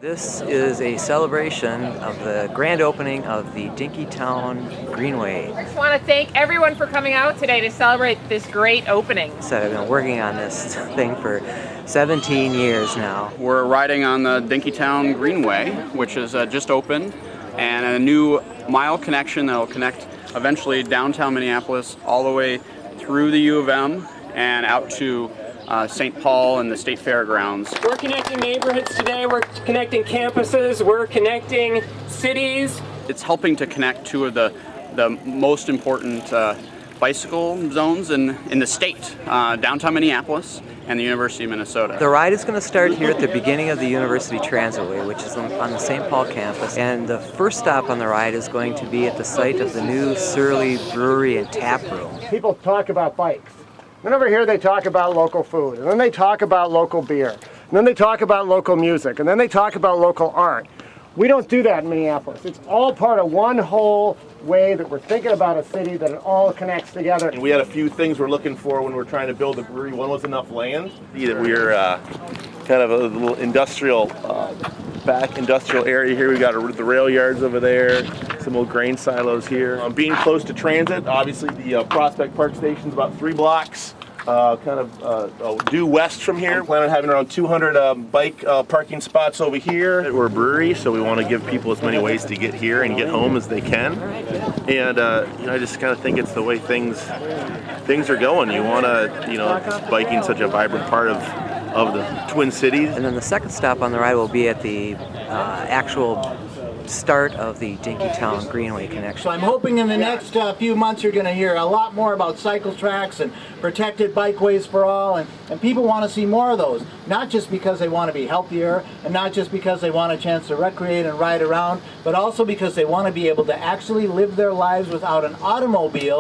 This is a celebration of the grand opening of the Dinkytown Greenway. I just want to thank everyone for coming out today to celebrate this great opening. So I've been working on this thing for 17 years now. We're riding on the Dinkytown Greenway, which is just opened, and a new mile connection that will connect eventually downtown Minneapolis all the way through the U of M and out to St. Paul and the State Fairgrounds. We're connecting neighborhoods today, we're connecting campuses, we're connecting cities. It's helping to connect two of the most important bicycle zones in the state, downtown Minneapolis and the University of Minnesota. The ride is going to start here at the beginning of the University Transitway, which is on the St. Paul campus. And the first stop on the ride is going to be at the site of the new Surly Brewery and Tap Room. People talk about bikes. Then over here they talk about local food, and then they talk about local beer, and then they talk about local music, and then they talk about local art. We don't do that in Minneapolis. It's all part of one whole way that we're thinking about a city, that it all connects together. And we had a few things we're looking for when we're trying to build a brewery. One was enough land. We're kind of a little industrial, back industrial area here. We got the rail yards over there, some old grain silos here. Being close to transit, obviously the Prospect Park Station is about 3 blocks. Due west from here. We plan on having around 200 bike parking spots over here. We're a brewery, so we want to give people as many ways to get here and get home as they can. And I just kind of think it's the way things are going. You want to, biking such a vibrant part of the Twin Cities. And then the second stop on the ride will be at the actual start of the Dinkytown Greenway connection. So I'm hoping in the next few months you're going to hear a lot more about cycle tracks and protected bikeways for all, and people want to see more of those, not just because they want to be healthier and not just because they want a chance to recreate and ride around, but also because they want to be able to actually live their lives without an automobile,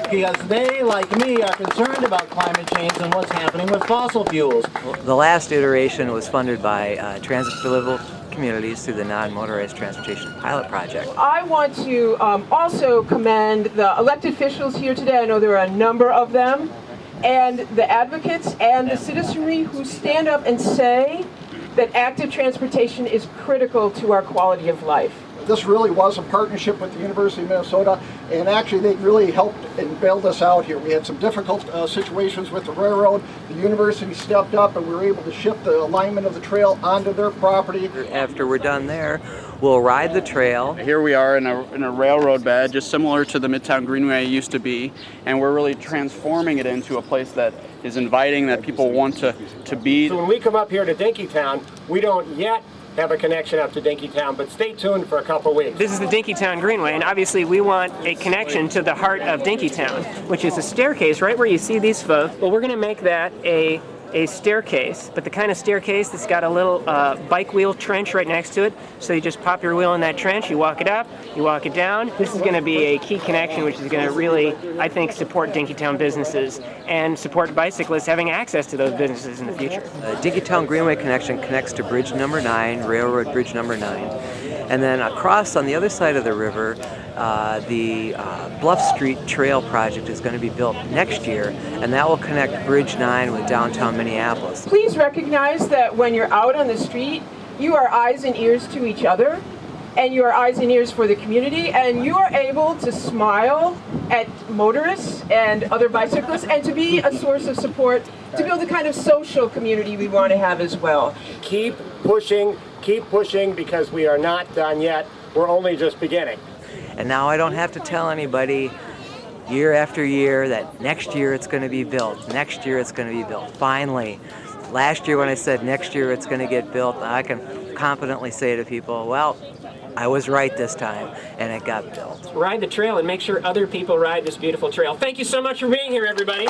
because they, like me, are concerned about climate change and what's happening with fossil fuels. The last iteration was funded by Transit for Livable Communities through the Non-Motorized Transportation Pilot Project. I want to also commend the elected officials here today. I know there are a number of them, and the advocates and the citizenry who stand up and say that active transportation is critical to our quality of life. This really was a partnership with the University of Minnesota, and actually they really helped and bailed us out here. We had some difficult situations with the railroad. The university stepped up and we were able to shift the alignment of the trail onto their property. After we're done there, we'll ride the trail. Here we are in a railroad bed, just similar to the Midtown Greenway used to be, and we're really transforming it into a place that is inviting, that people want to be. So when we come up here to Dinkytown, we don't yet have a connection up to Dinkytown, but stay tuned for a couple weeks. This is the Dinkytown Greenway, and obviously we want a connection to the heart of Dinkytown, which is a staircase right where you see these folks. Well, we're going to make that a staircase, but the kind of staircase that's got a little bike wheel trench right next to it. So you just pop your wheel in that trench, you walk it up, you walk it down. This is going to be a key connection, which is going to really, I think, support Dinkytown businesses and support bicyclists having access to those businesses in the future. The Dinkytown Greenway connection connects to Bridge Number 9, Railroad Bridge Number 9. And then across on the other side of the river, the Bluff Street Trail project is going to be built next year, and that will connect Bridge 9 with downtown Minneapolis. Please recognize that when you're out on the street, you are eyes and ears to each other, and you are eyes and ears for the community, and you are able to smile at motorists and other bicyclists and to be a source of support to build the kind of social community we want to have as well. Keep pushing, because we are not done yet. We're only just beginning. And now I don't have to tell anybody year after year that next year it's going to be built, next year it's going to be built. Finally, last year when I said next year it's going to get built, I can confidently say to people, well, I was right this time, and it got built. Ride the trail and make sure other people ride this beautiful trail. Thank you so much for being here, everybody.